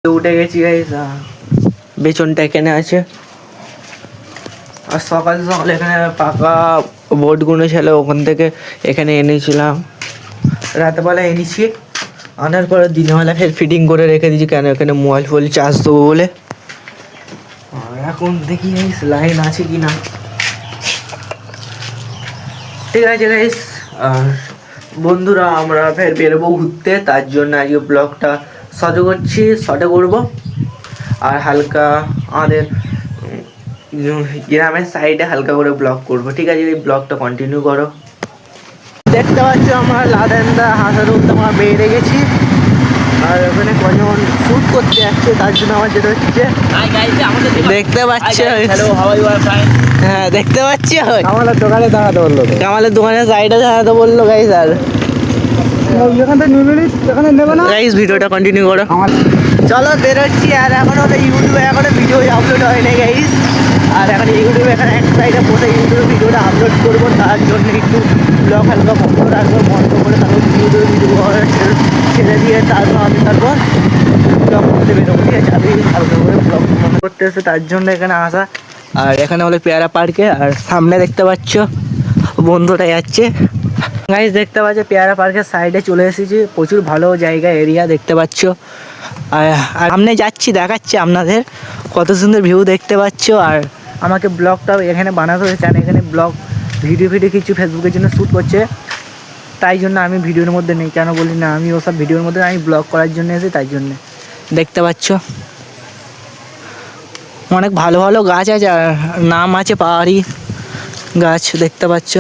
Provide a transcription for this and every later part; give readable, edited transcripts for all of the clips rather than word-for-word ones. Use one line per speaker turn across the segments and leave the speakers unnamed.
উঠে গেছি গাইস, বেচনটা এখানে আছে। আর সকাল সকাল এখানে পাকা বোর্ডগুলো ছিল, ওখান থেকে এখানে এনেছিলাম, রাতেবেলা এনেছি। আনার পরে দিনেবেলা ফের ফিটিং করে রেখে দিয়েছি, কেন এখানে মোবাইল ফোন চার্জ দেবো বলে। আর এখন দেখি গাইস লাইন আছে কি না। ঠিক আছে গাইস, আর বন্ধুরা আমরা ফের বেরোবো ঘুরতে, তার জন্য আজকে ব্লগটা শর্টে করছি, শর্টে করবো। আর হালকা আমাদের গ্রামের সাইডে হালকা করে ব্লগ করবো। ঠিক আছে, এই ব্লগটা কন্টিনিউ করো। দেখতে পাচ্ছ আমরা লাদেনদা হাঁসার উঠতে আমরা বেরিয়ে গেছি। আর ওখানে কজন শ্যুট করতে যাচ্ছে, তার জন্য আমার যেটা হচ্ছে দেখতে পাচ্ছ। হ্যাঁ দেখতে পাচ্ছি,
আমাদের দোকানে দাঁড়াতে বললো,
আমাদের দোকানের সাইডে দাঁড়াতে বললো গাইস। আর গাইস ভিডিওটা কন্টিনিউ করো। চলো বেরোচ্ছি। আর এখন হলো ইউটিউবে এখনো ভিডিও আপলোড হয়নি গাইস। আর এখন ইউটিউবে এখানে এক সাইডে বসে ইউটিউবে ভিডিওটা আপলোড করবো, তার জন্য একটু ব্লগ হালকা বন্ধ রাখবো, বন্ধ করে তারপর ইউটিউবে ভিডিও ছেড়ে দিয়ে তারপর ব্লগ করতে বেরোবো। ঠিক আছে, আমি হালকা করে ব্লগ করতে এসে তার জন্য এখানে আসা। আর এখানে হলো পেয়ারা পার্কে, আর সামনে দেখতে পাচ্ছ বন্ধুটা যাচ্ছে গাইস। দেখতে পাচ্ছ পেয়ারা পার্কের সাইডে চলে এসেছি, প্রচুর ভালো জায়গা এরিয়া দেখতে পাচ্ছ। আর সামনে যাচ্ছি, দেখাচ্ছি আপনাদের কত সুন্দর ভিউ দেখতে পাচ্ছ। আর আমাকে ব্লগটা এখানে বানাতে হয়েছে, আর এখানে ব্লগ ভিডিও কিছু ফেসবুকের জন্য শ্যুট করছে, তাই জন্য আমি ভিডিওর মধ্যে নেই। কেন বলি না, আমি ওসব ভিডিওর মধ্যে আমি ব্লগ করার জন্য এসে, তাই জন্যে দেখতে পাচ্ছ অনেক ভালো ভালো গাছ আছে। আর নাম আছে পাহাড়ি গাছ, দেখতে পাচ্ছ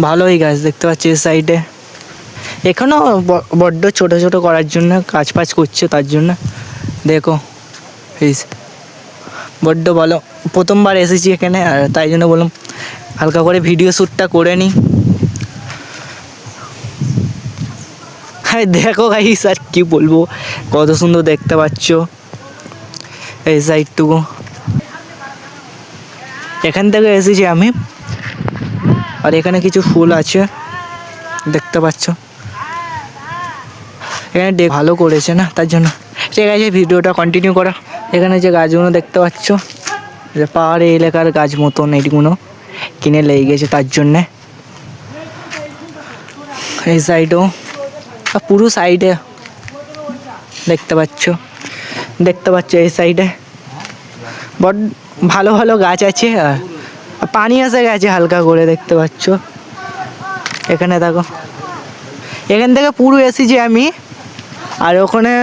ভালোই গাছ দেখতে পাচ্ছি। এই সাইডে এখানেও বড্ড ছোট ছোট করার জন্য কাজ ফাজ করছে, তার জন্য দেখো এই বড্ড ভালো। প্রথমবার এসেছি এখানে, আর তাই জন্য বললাম হালকা করে ভিডিও শ্যুটটা করে নিই। হ্যাঁ দেখো গাইস, আর কি বলবো, কত সুন্দর দেখতে পাচ্ছ এই সাইডটুকু। এখান থেকে এসেছি আমি। আর এখানে কিছু ফুল আছে দেখতে পাচ্ছ, এখানে ভালো করেছে না, তার জন্য। ঠিক আছে, ভিডিওটা কন্টিনিউ করা। এখানে যে গাছগুলো দেখতে পাচ্ছ, যে পাহাড়ি এলাকার গাছ মতন, এইগুলো কিনে লেগে গেছে, তার জন্যে। এই সাইডও পুরো সাইডে দেখতে পাচ্ছ এই সাইডে বড ভালো ভালো গাছ আছে। আর পানি এসে গেছে হালকা করে, দেখতে পাচ্ছ এখানে দেখো। এখান থেকে পুরো এসেছি আমি। আর ওখানে